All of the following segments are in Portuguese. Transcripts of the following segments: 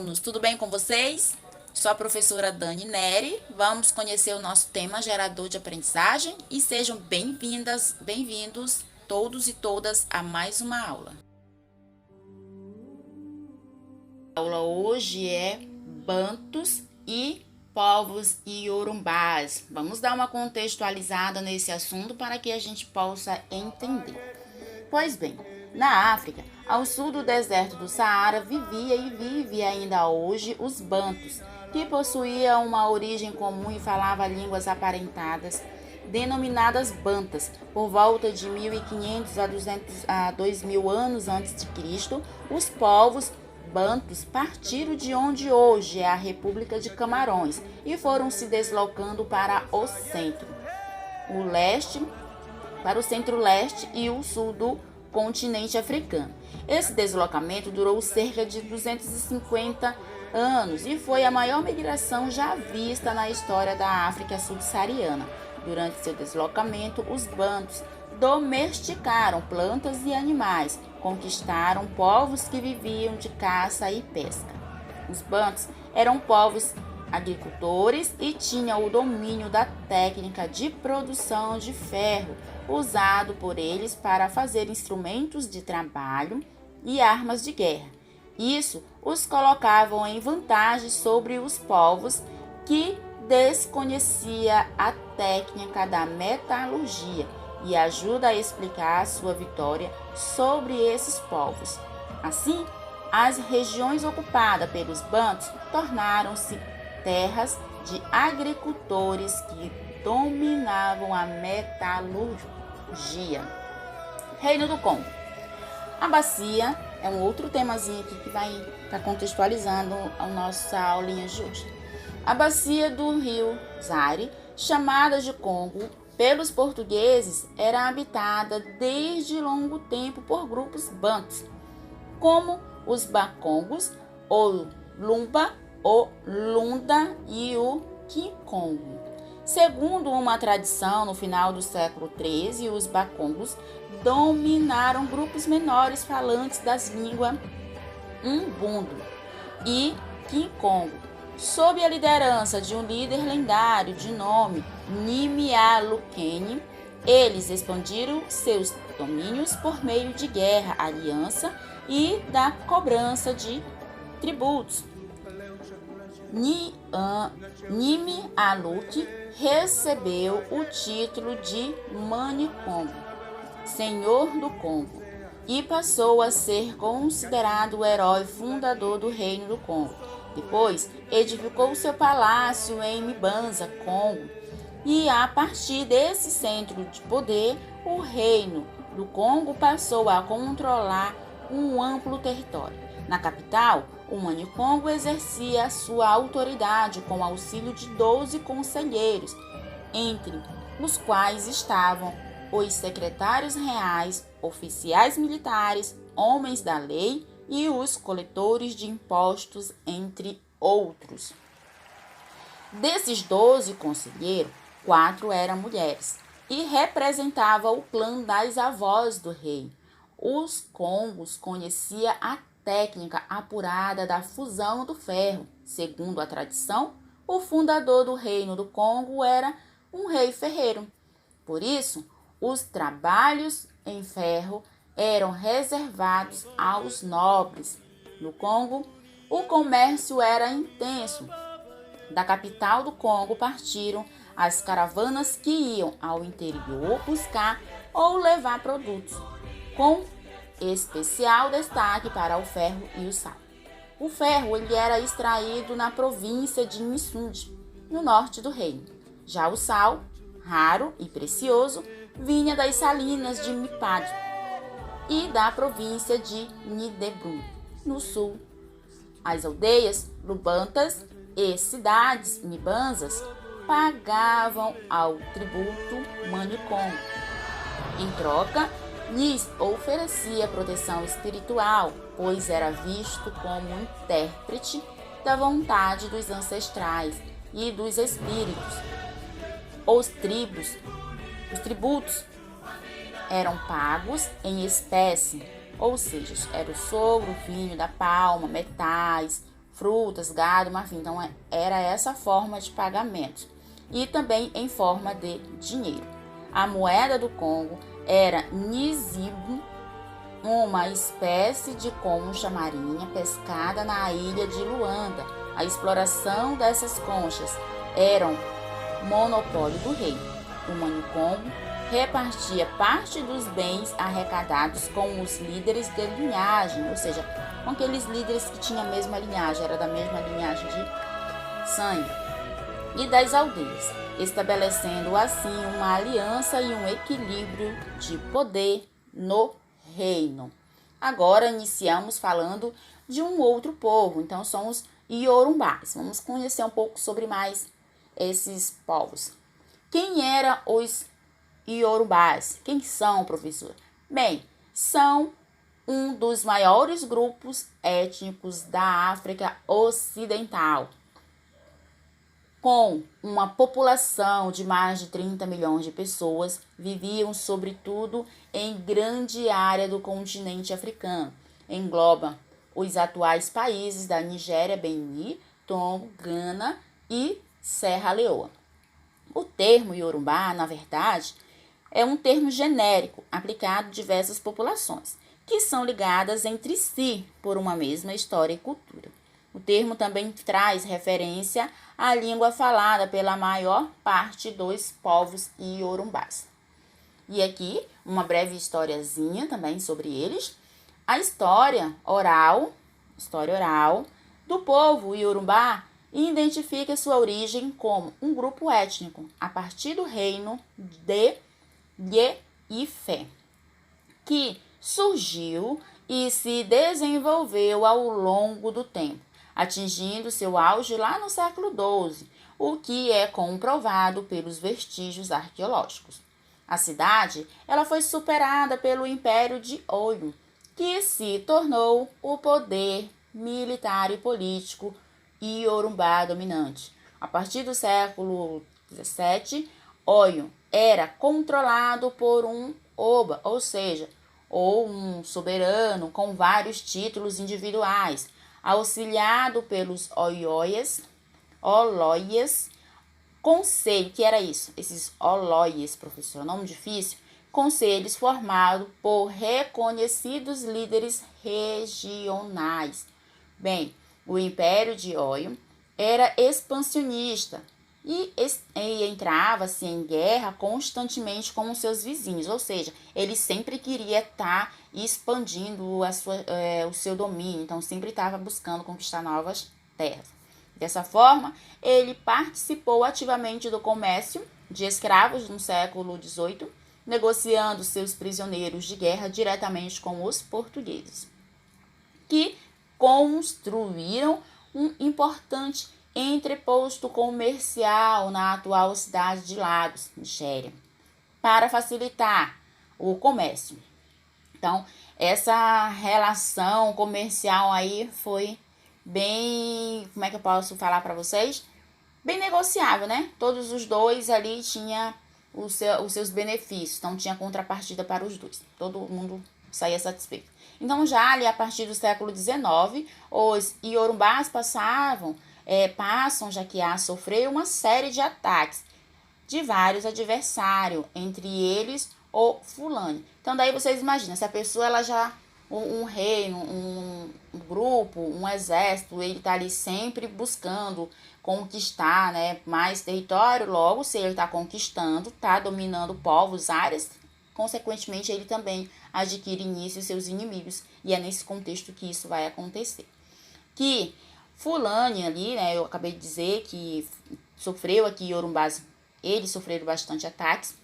alunos, tudo bem com vocês? Sou a professora Dani Neri. Vamos conhecer o nosso tema gerador de aprendizagem e sejam bem-vindos todos e todas a mais uma aula. A aula hoje é Bantus e povos iorubás. Vamos dar uma contextualizada nesse assunto para que a gente possa entender. Pois bem, na África, ao sul do deserto do Saara, vivia e vive ainda hoje os Bantus, que possuíam uma origem comum e falavam línguas aparentadas, denominadas Bantas. Por volta de 1500 a 2000 anos antes de Cristo, os povos Bantus partiram de onde hoje é a República de Camarões e foram se deslocando para o centro-leste e o sul do continente africano. Esse deslocamento durou cerca de 250 anos e foi a maior migração já vista na história da África subsaariana. Durante seu deslocamento, os bantus domesticaram plantas e animais, conquistaram povos que viviam de caça e pesca. Os bantus eram povos agricultores e tinham o domínio da técnica de produção de ferro, usado por eles para fazer instrumentos de trabalho e armas de guerra. Isso os colocavam em vantagem sobre os povos que desconhecia a técnica da metalurgia e ajuda a explicar sua vitória sobre esses povos. Assim, as regiões ocupadas pelos bantus tornaram-se terras de agricultores que dominavam a metalurgia. Reino do Congo. A bacia é um outro temazinho aqui que vai estar contextualizando a nossa aulinha de hoje. A bacia do rio Zaire, chamada de Congo pelos portugueses, era habitada desde longo tempo por grupos bantus, como os Bakongos, o Lumba, o Lunda e o Kikongo. Segundo uma tradição, no final do século XIII, os Bakongos dominaram grupos menores falantes das línguas Umbundo e Kikongo, sob a liderança de um líder lendário de nome Nimialukeni. Eles expandiram seus domínios por meio de guerra, aliança e da cobrança de tributos. Nimialuk recebeu o título de Mani-Congo, Senhor do Congo, e passou a ser considerado o herói fundador do Reino do Congo. Depois, edificou seu palácio em Mbanza, Congo, e a partir desse centro de poder, o Reino do Congo passou a controlar um amplo território. Na capital, o Mani-Congo exercia sua autoridade com auxílio de 12 conselheiros, entre os quais estavam os secretários reais, oficiais militares, homens da lei e os coletores de impostos, entre outros. Desses 12 conselheiros, 4 eram mulheres e representavam o clã das avós do rei. Os congos conheciam a técnica apurada da fusão do ferro. Segundo a tradição, o fundador do Reino do Congo era um rei ferreiro. Por isso, os trabalhos em ferro eram reservados aos nobres. No Congo, o comércio era intenso. Da capital do Congo partiram as caravanas que iam ao interior buscar ou levar produtos, com especial destaque para o ferro e o sal. O ferro ele era extraído na província de Missunde, no norte do reino. Já o sal, raro e precioso, vinha das salinas de Mipade e da província de Nidebru, no sul. As aldeias lubantas e cidades mibanzas pagavam ao tributo Mani-Congo. Em troca, lhes oferecia proteção espiritual, pois era visto como intérprete da vontade dos ancestrais e dos espíritos. Os tributos eram pagos em espécie, ou seja, era o sogro, o vinho da palma, metais, frutas, gado, marfim. Então, era essa forma de pagamento. E também em forma de dinheiro. A moeda do Congo era nisibo, uma espécie de concha marinha pescada na ilha de Luanda. A exploração dessas conchas era um monopólio do rei. O Manicongo repartia parte dos bens arrecadados com os líderes de linhagem, ou seja, com aqueles líderes que tinham a mesma linhagem, era da mesma linhagem de sangue, e das aldeias, estabelecendo assim uma aliança e um equilíbrio de poder no reino. Agora iniciamos falando de um outro povo, então são os Iorumbás. Vamos conhecer um pouco sobre mais esses povos. Quem eram os Iorumbás? Quem são, professor? Bem, são um dos maiores grupos étnicos da África Ocidental, com uma população de mais de 30 milhões de pessoas, viviam sobretudo em grande área do continente africano. Engloba os atuais países da Nigéria, Benin, Togo, Gana e Serra Leoa. O termo Yorubá, na verdade, é um termo genérico aplicado a diversas populações, que são ligadas entre si por uma mesma história e cultura. O termo também traz referência à língua falada pela maior parte dos povos iorumbás. E aqui, uma breve historiazinha também sobre eles. A história oral do povo iorumbá identifica sua origem como um grupo étnico a partir do reino de Ye-Ife, que surgiu e se desenvolveu ao longo do tempo, atingindo seu auge lá no século XII, o que é comprovado pelos vestígios arqueológicos. A cidade ela foi superada pelo Império de Oyo, que se tornou o poder militar e político iorumbá dominante. A partir do século XVII, Oyo era controlado por um Oba, ou seja, um soberano com vários títulos individuais, auxiliado pelos Oloies, conselho, que era isso? Esses Oloies, professor, nome difícil, conselhos formados por reconhecidos líderes regionais. Bem, o Império de Oyo era expansionista e entrava-se em guerra constantemente com os seus vizinhos, ou seja, ele sempre queria estar expandindo o seu domínio, então sempre estava buscando conquistar novas terras. Dessa forma, ele participou ativamente do comércio de escravos no século XVIII, negociando seus prisioneiros de guerra diretamente com os portugueses, que construíram um importante entreposto comercial na atual cidade de Lagos, Nigéria, para facilitar o comércio. Então, essa relação comercial aí foi bem, como é que eu posso falar para vocês? Bem negociável, né? Todos os dois ali tinham os seus benefícios, então tinha contrapartida para os dois. Todo mundo saía satisfeito. Então, já ali a partir do século XIX, os iorumbás passam a sofrer uma série de ataques de vários adversários, entre eles o Fulani. Então, daí vocês imaginam, se a pessoa ela já um reino, um grupo, um exército, ele está ali sempre buscando conquistar, né, mais território. Logo, se ele está conquistando, está dominando povos, áreas, consequentemente, ele também adquire início seus inimigos. E é nesse contexto que isso vai acontecer. Que Fulani ali, né, eu acabei de dizer que sofreu aqui Yorumbás, eles sofreram bastante ataques.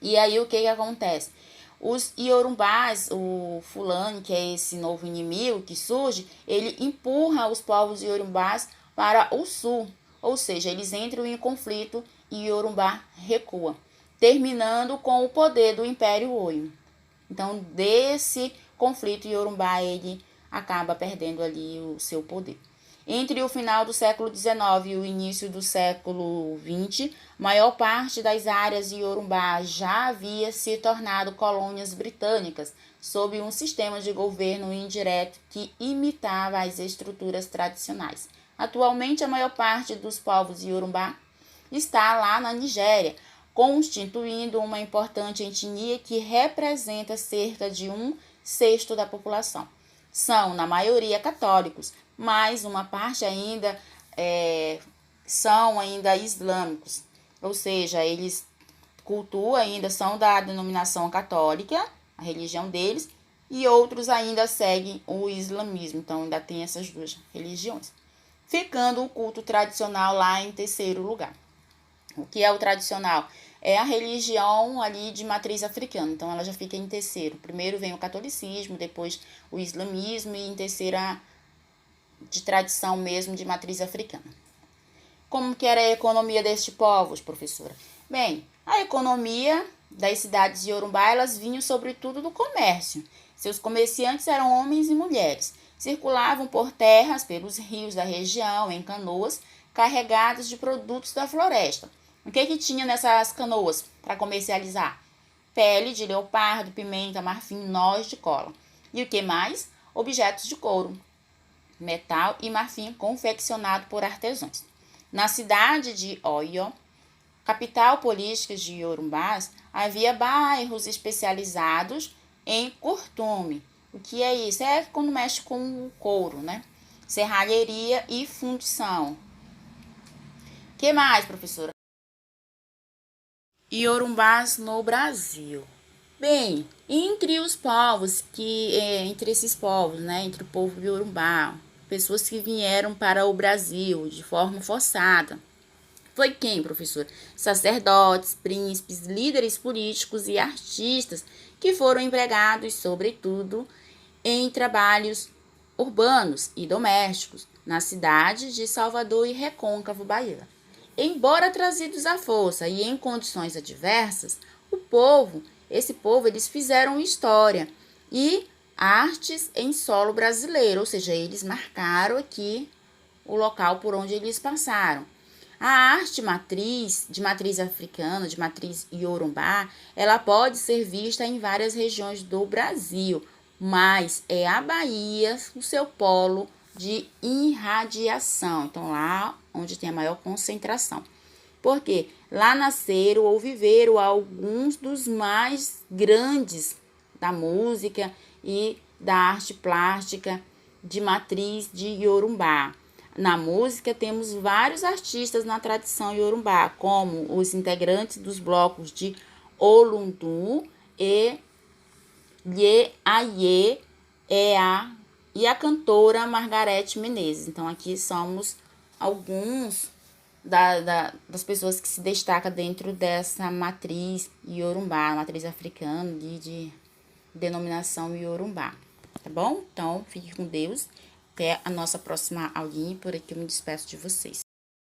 E aí o que acontece? Os Yorumbás, o Fulani, que é esse novo inimigo que surge, ele empurra os povos Yorumbás para o sul, ou seja, eles entram em conflito e Yorumbá recua, terminando com o poder do Império Oyo. Então, desse conflito, Yorumbá ele acaba perdendo ali o seu poder. Entre o final do século XIX e o início do século XX, maior parte das áreas de Iorubá já havia se tornado colônias britânicas, sob um sistema de governo indireto que imitava as estruturas tradicionais. Atualmente, a maior parte dos povos Iorubá está lá na Nigéria, constituindo uma importante etnia que representa cerca de 1/6 da população. São, na maioria, católicos, mas uma parte ainda são ainda islâmicos, ou seja, eles cultuam ainda, são da denominação católica, a religião deles, e outros ainda seguem o islamismo, então ainda tem essas duas religiões. Ficando o culto tradicional lá em terceiro lugar. O que é o tradicional? É a religião ali de matriz africana, então ela já fica em terceiro. Primeiro vem o catolicismo, depois o islamismo e em terceira de tradição mesmo de matriz africana. Como que era a economia destes povos, professora? Bem, a economia das cidades de Iorubá, elas vinham sobretudo do comércio. Seus comerciantes eram homens e mulheres. Circulavam por terras, pelos rios da região, em canoas, carregadas de produtos da floresta. O que tinha nessas canoas para comercializar? Pele de leopardo, pimenta, marfim, nós de cola. E o que mais? Objetos de couro, metal e marfim confeccionado por artesãos. Na cidade de Oyo, capital política de Iorubás, havia bairros especializados em curtume. O que é isso? É quando mexe com o couro, né? Serralheria e fundição. O que mais, professora? Iorubás no Brasil. Bem, entre os povos entre esses povos, né, entre o povo Iorubá, pessoas que vieram para o Brasil de forma forçada. Foi quem, professor? Sacerdotes, príncipes, líderes políticos e artistas que foram empregados, sobretudo, em trabalhos urbanos e domésticos, na cidade de Salvador e Recôncavo, Bahia. Embora trazidos à força e em condições adversas, esse povo, eles fizeram história e artes em solo brasileiro, ou seja, eles marcaram aqui o local por onde eles passaram. A arte de matriz africana, de matriz iorubá, ela pode ser vista em várias regiões do Brasil, mas é a Bahia o seu polo de irradiação, então lá onde tem a maior concentração. Porque lá nasceram ou viveram alguns dos mais grandes da música e da arte plástica de matriz de Iorubá. Na música temos vários artistas na tradição Iorubá, como os integrantes dos blocos de Oluntu e Lhe Aie Ea e a cantora Margareth Menezes. Então aqui somos alguns das pessoas que se destacam dentro dessa matriz Iorubá, matriz africana de denominação Iorubá. Tá bom? Então, fique com Deus. Até a nossa próxima aulinha. Por aqui eu me despeço de vocês.